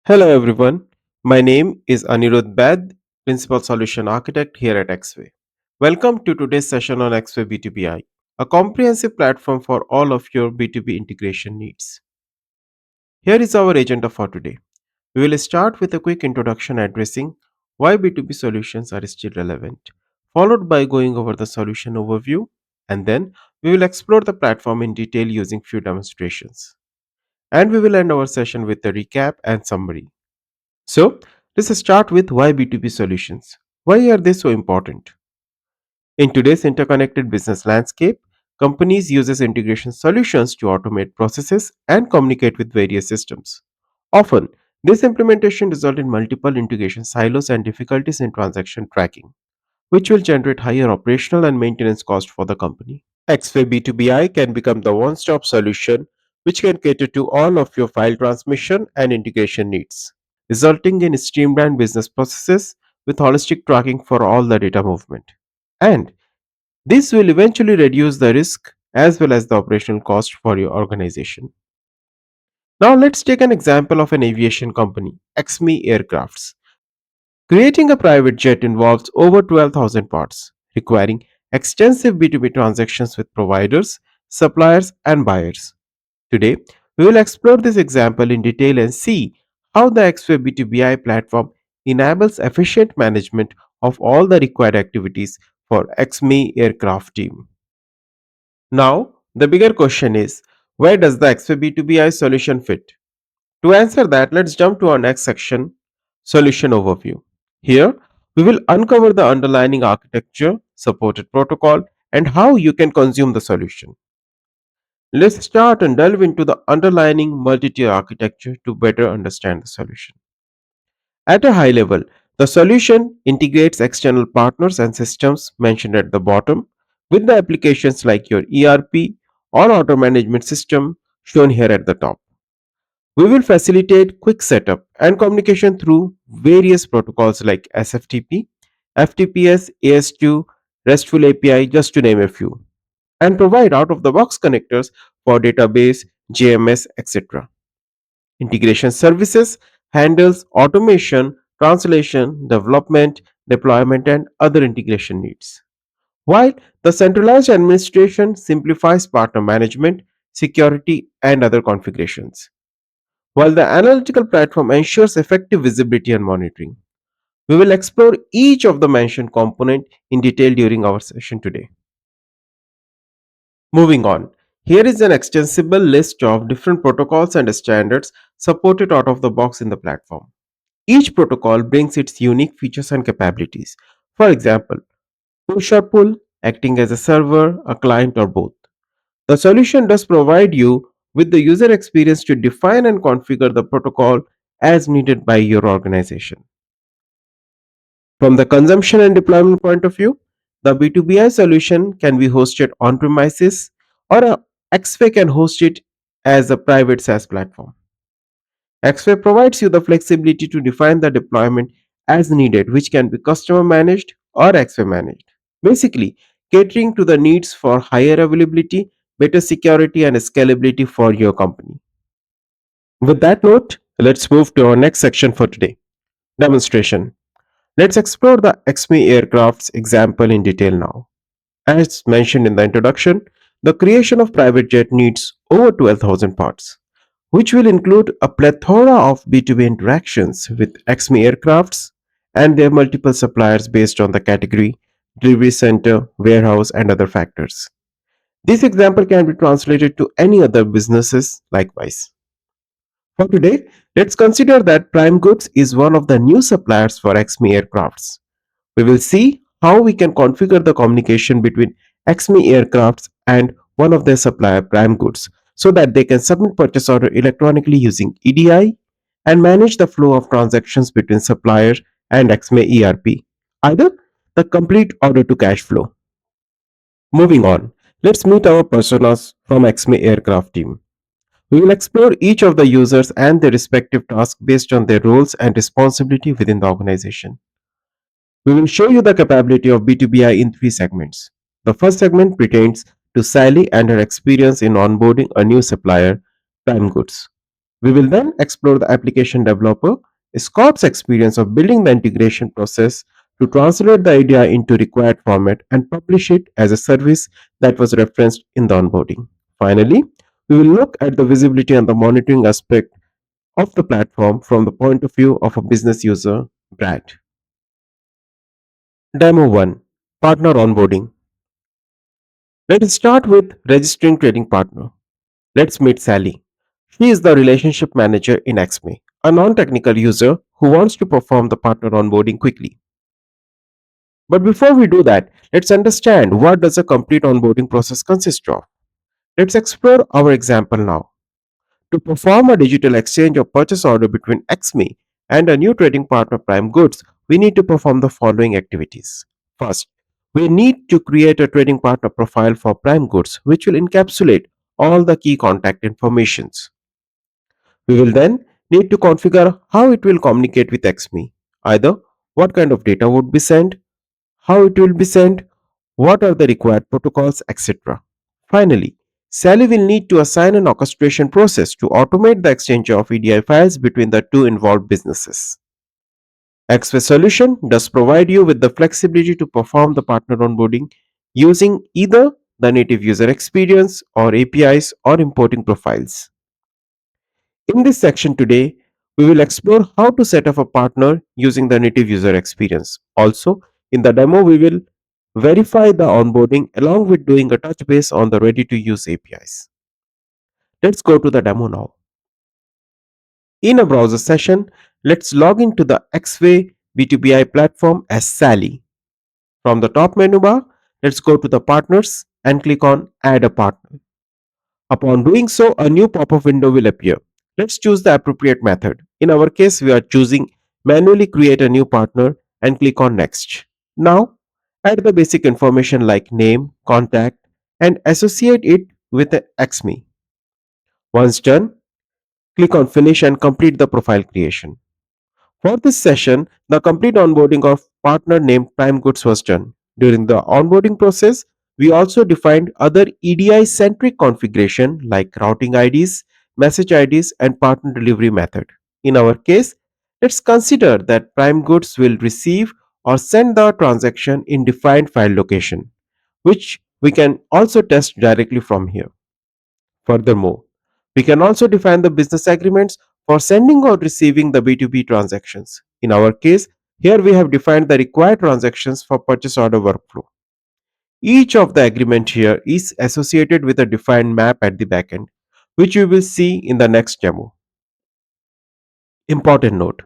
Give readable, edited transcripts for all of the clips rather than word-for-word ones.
Hello everyone. My name is Anirudh Bad, Principal Solution Architect here at Axway. Welcome to today's session on Axway B2Bi, a comprehensive platform for all of your B2B integration needs. Here is our agenda for today. We will start with a quick introduction addressing why B2B solutions are still relevant, followed by going over the solution overview, and then we will explore the platform in detail using few demonstrations. And we will end our session with a recap and summary. So, let's start with why B2B solutions. Why are they so important? In today's interconnected business landscape, companies use integration solutions to automate processes and communicate with various systems. Often, this implementation results in multiple integration silos and difficulties in transaction tracking, which will generate higher operational and maintenance costs for the company. XFA B2BI can become the one-stop solution which can cater to all of your file transmission and integration needs, resulting in streamlined business processes with holistic tracking for all the data movement. And this will eventually reduce the risk as well as the operational cost for your organization. Now let's take an example of an aviation company, XME Aircrafts. Creating a private jet involves over 12,000 parts, requiring extensive B2B transactions with providers, suppliers, and buyers. Today, we will explore this example in detail and see how the Xway B2BI platform enables efficient management of all the required activities for XME aircraft team. Now, the bigger question is, where does the Xway B2BI solution fit? To answer that, let's jump to our next section, solution overview. Here, we will uncover the underlying architecture, supported protocol, and how you can consume the solution. Let's start and delve into the underlying multi-tier architecture to better understand the solution. At a high level, the solution integrates external partners and systems mentioned at the bottom with the applications like your ERP or auto management system shown here at the top. We will facilitate quick setup and communication through various protocols like SFTP, FTPS, AS2, RESTful API, just to name a few, and provide out of the box connectors for database, JMS, etc. Integration services handles automation, translation, development, deployment, and other integration needs. While the centralized administration simplifies partner management, security, and other configurations. While the analytical platform ensures effective visibility and monitoring. We will explore each of the mentioned component in detail during our session today. Moving on, here is an extensible list of different protocols and standards supported out of the box in the platform. Each protocol brings its unique features and capabilities. For example, push or pull, acting as a server, a client, or both. The solution does provide you with the user experience to define and configure the protocol as needed by your organization. From the consumption and deployment point of view, the B2BI solution can be hosted on premises or a XFA can host it as a private SaaS platform. XFA provides you the flexibility to define the deployment as needed, which can be customer managed or XFA managed. Basically, catering to the needs for higher availability, better security, and scalability for your company. With that note, let's move to our next section for today, demonstration. Let's explore the XME aircraft's example in detail now. As mentioned in the introduction, the creation of private jet needs over 12,000 parts, which will include a plethora of B2B interactions with XME aircrafts and their multiple suppliers based on the category, delivery center, warehouse, and other factors. This example can be translated to any other businesses likewise. For today, let's consider that Prime Goods is one of the new suppliers for XME aircrafts. We will see how we can configure the communication between XME aircrafts and one of their supplier Prime Goods so that they can submit purchase order electronically using EDI and manage the flow of transactions between supplier and XME ERP, either the complete order to cash flow. Moving on, let's meet our personas from XME aircraft team. We will explore each of the users and their respective tasks based on their roles and responsibility within the organization. We will show you the capability of B2BI in three segments. The first segment pertains to Sally and her experience in onboarding a new supplier, Prime Goods. We will then explore the application developer, Scott's experience of building the integration process to translate the idea into required format and publish it as a service that was referenced in the onboarding. Finally, we will look at the visibility and the monitoring aspect of the platform from the point of view of a business user, Brad. Demo 1, Partner Onboarding. Let us start with registering trading partner. Let's meet Sally. She is the relationship manager in Axme, a non-technical user who wants to perform the partner onboarding quickly. But before we do that, let's understand what does a complete onboarding process consist of. Let's explore our example now. To perform a digital exchange of purchase order between Axme and a new trading partner Prime Goods, we need to perform the following activities. First, we need to create a trading partner profile for Prime Goods which will encapsulate all the key contact informations. We will then need to configure how it will communicate with Xme, either what kind of data would be sent, how it will be sent, what are the required protocols, etc. Finally, Sally will need to assign an orchestration process to automate the exchange of EDI files between the two involved businesses. Xway solution does provide you with the flexibility to perform the partner onboarding using either the native user experience or APIs or importing profiles. In this section today, we will explore how to set up a partner using the native user experience. Also, in the demo, we will verify the onboarding along with doing a touch base on the ready to use APIs. Let's go to the demo now. In a browser session, let's log into the Xway B2Bi platform as Sally. From the top menu bar, let's go to the partners and click on add a partner. Upon doing so, a new pop-up window will appear. Let's choose the appropriate method. In our case, we are choosing manually create a new partner and click on next. Now, add the basic information like name, contact, and associate it with the Xme. Once done, click on finish and complete the profile creation. For this session, the complete onboarding of partner named Prime Goods was done. During the onboarding process, we also defined other EDI centric configuration like routing IDs, message IDs, and partner delivery method. In our case, let's consider that Prime Goods will receive or send the transaction in defined file location, which we can also test directly from here. Furthermore, we can also define the business agreements for sending or receiving the B2B transactions. In our case, here we have defined the required transactions for purchase order workflow. Each of the agreement here is associated with a defined map at the backend, which we will see in the next demo. Important note,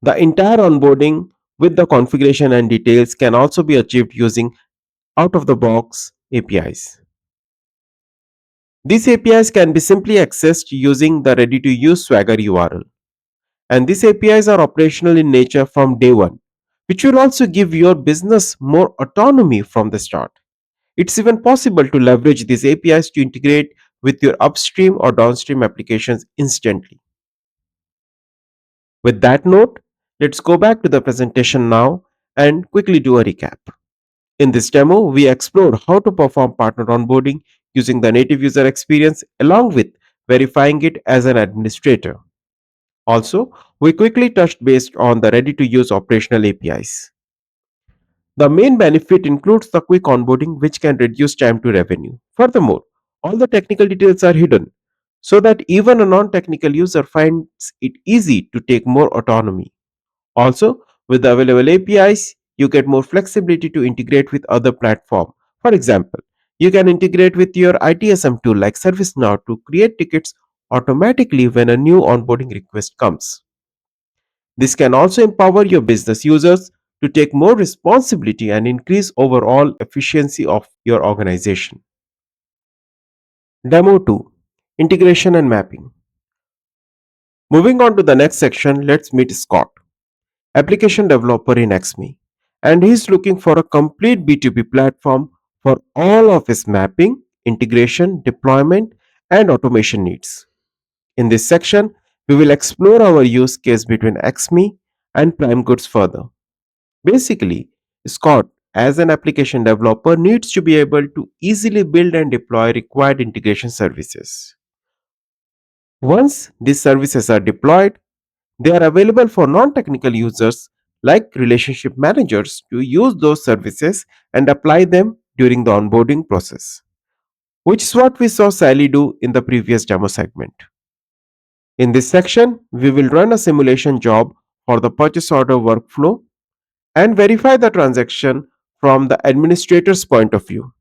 the entire onboarding with the configuration and details can also be achieved using out of the box APIs. These APIs can be simply accessed using the ready to use Swagger URL. And these APIs are operational in nature from day one, which will also give your business more autonomy from the start. It's even possible to leverage these APIs to integrate with your upstream or downstream applications instantly. With that note, let's go back to the presentation now and quickly do a recap. In this demo, we explored how to perform partner onboarding using the native user experience along with verifying it as an administrator. Also, we quickly touched based on the ready to use operational APIs. The main benefit includes the quick onboarding, which can reduce time to revenue. Furthermore, all the technical details are hidden so that even a non technical user finds it easy to take more autonomy. Also, with the available APIs, you get more flexibility to integrate with other platforms. For example, you can integrate with your ITSM tool like ServiceNow to create tickets automatically when a new onboarding request comes. This can also empower your business users to take more responsibility and increase overall efficiency of your organization. Demo 2, Integration and Mapping. Moving on to the next section, let's meet Scott, application developer in Xme, and he's looking for a complete B2B platform for all of his mapping, integration, deployment, and automation needs. In this section, we will explore our use case between Xme and Prime Goods further. Basically, Scott, as an application developer, needs to be able to easily build and deploy required integration services. Once these services are deployed, they are available for non technical users like relationship managers to use those services and apply them during the onboarding process, which is what we saw Sally do in the previous demo segment. In this section, we will run a simulation job for the purchase order workflow and verify the transaction from the administrator's point of view.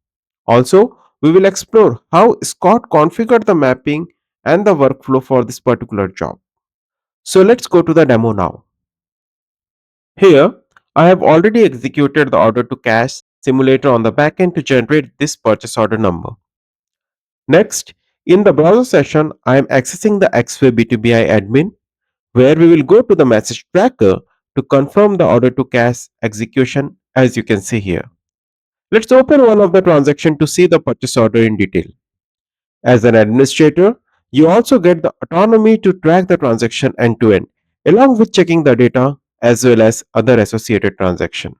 Also, we will explore how Scott configured the mapping and the workflow for this particular job. So let's go to the demo now. Here, I have already executed the order to cash simulator on the backend to generate this purchase order number. Next, in the browser session, I am accessing the Axway B2Bi admin where we will go to the message tracker to confirm the order to cash execution as you can see here. Let's open one of the transaction to see the purchase order in detail. As an administrator, you also get the autonomy to track the transaction end to end, along with checking the data as well as other associated transaction.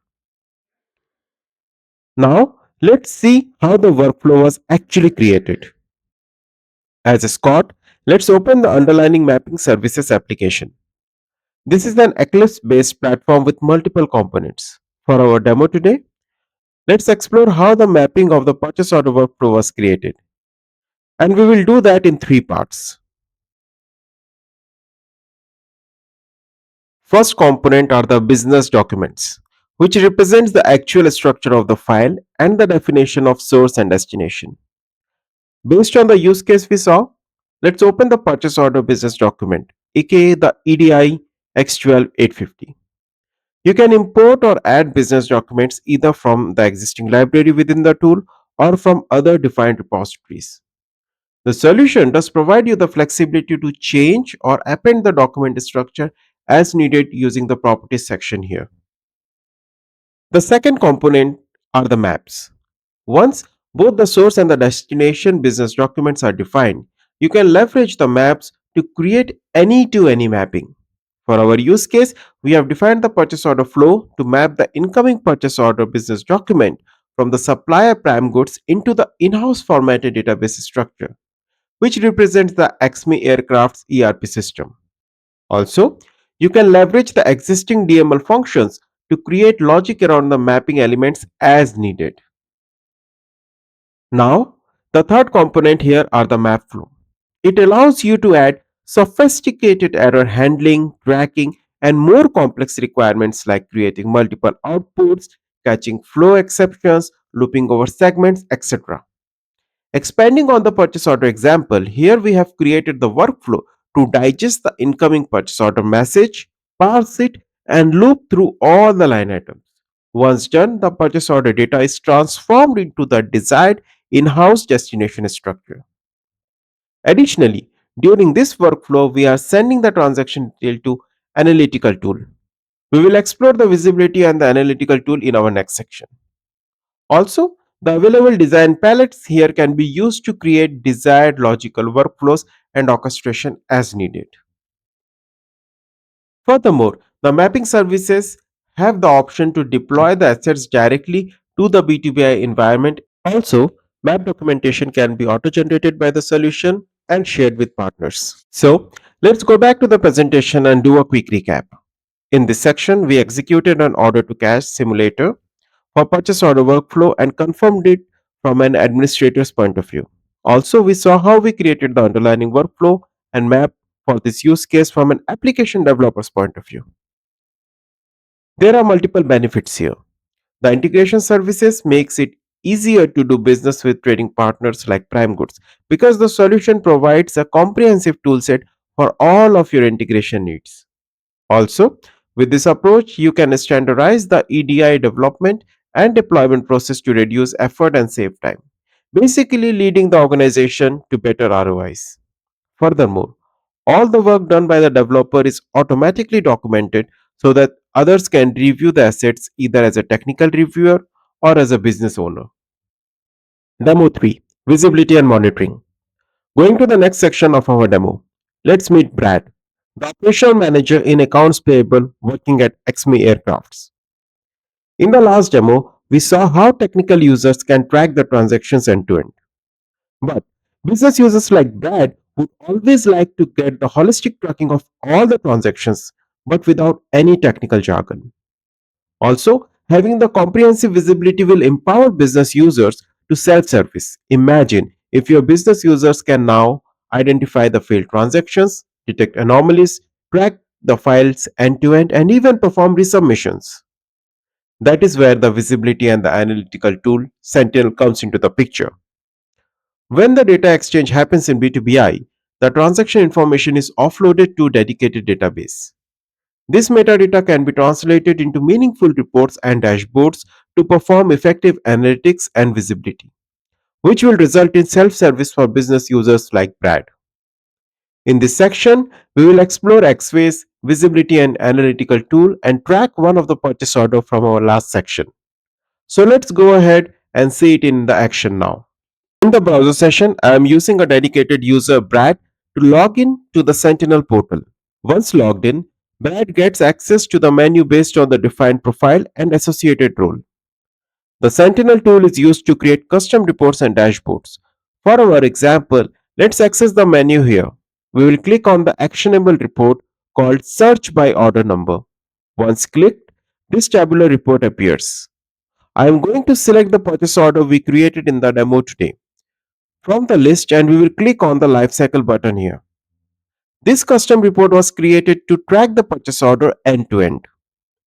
Now, let's see how the workflow was actually created. As a Scott, let's open the underlying mapping services application. This is an Eclipse based platform with multiple components. For our demo today, let's explore how the mapping of the purchase order workflow was created. And we will do that in three parts. First component are the business documents, which represents the actual structure of the file and the definition of source and destination. Based on the use case we saw, let's open the purchase order business document, aka the EDI X12850. You can import or add business documents either from the existing library within the tool or from other defined repositories. The solution does provide you the flexibility to change or append the document structure as needed using the properties section here. The second component are the maps. Once both the source and the destination business documents are defined, you can leverage the maps to create any to any mapping. For our use case, we have defined the purchase order flow to map the incoming purchase order business document from the supplier prime goods into the in house formatted database structure, which represents the Axme aircraft's ERP system. Also, you can leverage the existing DML functions to create logic around the mapping elements as needed. Now, the third component here are the map flow. It allows you to add sophisticated error handling, tracking, and more complex requirements like creating multiple outputs, catching flow exceptions, looping over segments, etc. Expanding on the purchase order example, here we have created the workflow to digest the incoming purchase order message, parse it, and loop through all the line items. Once done, the purchase order data is transformed into the desired in house destination structure. Additionally, during this workflow, we are sending the transaction detail to analytical tool. We will explore the visibility and the analytical tool in our next section. Also, the available design palettes here can be used to create desired logical workflows and orchestration as needed. Furthermore, the mapping services have the option to deploy the assets directly to the B2BI environment. Also, map documentation can be auto generated by the solution and shared with partners. So, let's go back to the presentation and do a quick recap. In this section, we executed an order to cash simulator for purchase order workflow and confirmed it from an administrator's point of view. Also, we saw how we created the underlying workflow and map for this use case from an application developer's point of view. There are multiple benefits here. The integration services makes it easier to do business with trading partners like Prime Goods because the solution provides a comprehensive toolset for all of your integration needs. Also, with this approach, you can standardize the EDI development and deployment process to reduce effort and save time, basically leading the organization to better ROIs. Furthermore, all the work done by the developer is automatically documented so that others can review the assets either as a technical reviewer or as a business owner. Demo 3, Visibility and Monitoring. Going to the next section of our demo, let's meet Brad, the operational manager in accounts payable working at Xme Aircrafts. In the last demo, we saw how technical users can track the transactions end to end. But business users like Brad would always like to get the holistic tracking of all the transactions, but without any technical jargon. Also, having the comprehensive visibility will empower business users to self service. Imagine if your business users can now identify the failed transactions, detect anomalies, track the files end to end, and even perform resubmissions. That is where the visibility and the analytical tool Sentinel comes into the picture. When the data exchange happens in B2BI, the transaction information is offloaded to a dedicated database. This metadata can be translated into meaningful reports and dashboards to perform effective analytics and visibility, which will result in self service for business users like Brad. In this section, we will explore Axway's visibility and analytical tool and track one of the purchase order from our last section. So let's go ahead and see it in the action now. In the browser session, I am using a dedicated user Brad to log in to the Sentinel portal. Once logged in, Brad gets access to the menu based on the defined profile and associated role. The Sentinel tool is used to create custom reports and dashboards. For our example, let's access the menu here. We will click on the actionable report called Search by Order Number. Once clicked, this tabular report appears. I am going to select the purchase order we created in the demo today from the list and we will click on the Lifecycle button here. This custom report was created to track the purchase order end to end.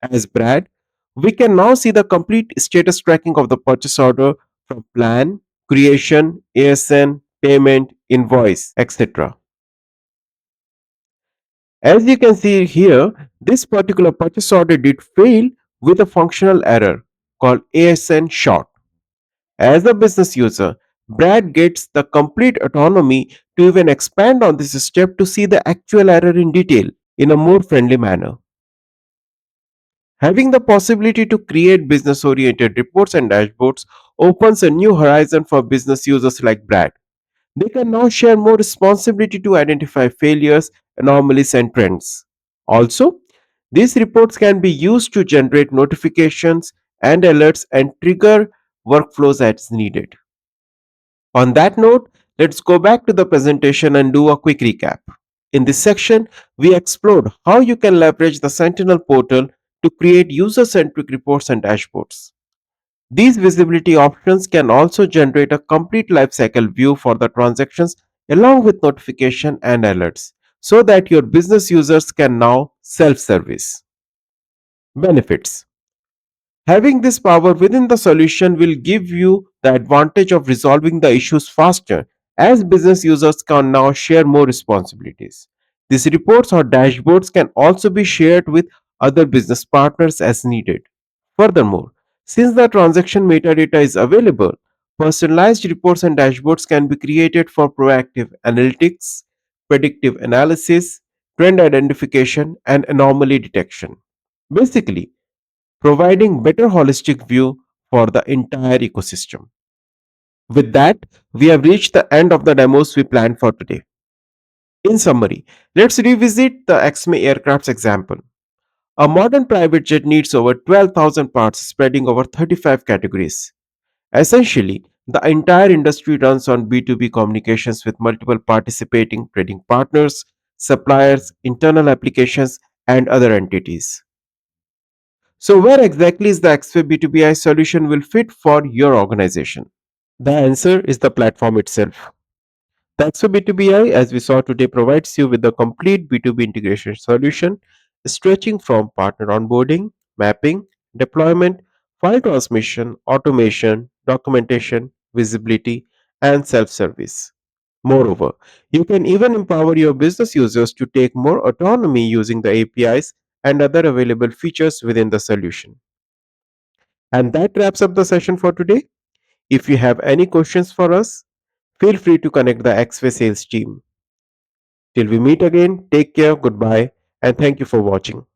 As Brad, we can now see the complete status tracking of the purchase order from plan, creation, ASN, payment, invoice, etc. As you can see here, this particular purchase order did fail with a functional error called ASN short. As a business user, Brad gets the complete autonomy to even expand on this step to see the actual error in detail in a more friendly manner. Having the possibility to create business oriented reports and dashboards opens a new horizon for business users like Brad. They can now share more responsibility to identify failures, anomalies, and trends. Also, these reports can be used to generate notifications and alerts and trigger workflows as needed. On that note, let's go back to the presentation and do a quick recap. In this section, we explored how you can leverage the Sentinel portal to create user centric reports and dashboards. These visibility options can also generate a complete lifecycle view for the transactions along with notification and alerts so that your business users can now self service. Benefits: having this power within the solution will give you the advantage of resolving the issues faster as business users can now share more responsibilities. These reports or dashboards can also be shared with other business partners as needed. Furthermore, since the transaction metadata is available, personalized reports and dashboards can be created for proactive analytics, predictive analysis, trend identification, and anomaly detection. Basically, providing better holistic view for the entire ecosystem. With that, we have reached the end of the demos we planned for today. In summary, let's revisit the XMA aircraft's example. A modern private jet needs over 12,000 parts spreading over 35 categories. Essentially, the entire industry runs on B2B communications with multiple participating trading partners, suppliers, internal applications, and other entities. So, where exactly is the Axway B2BI solution will fit for your organization? The answer is the platform itself. The Axway B2BI, as we saw today, provides you with the complete B2B integration solution, stretching from partner onboarding, mapping, deployment, file transmission, automation, documentation, visibility, and self service. Moreover, you can even empower your business users to take more autonomy using the APIs and other available features within the solution. And that wraps up the session for today. If you have any questions for us, feel free to connect the XWay sales team. Till we meet again, take care, goodbye, and thank you for watching.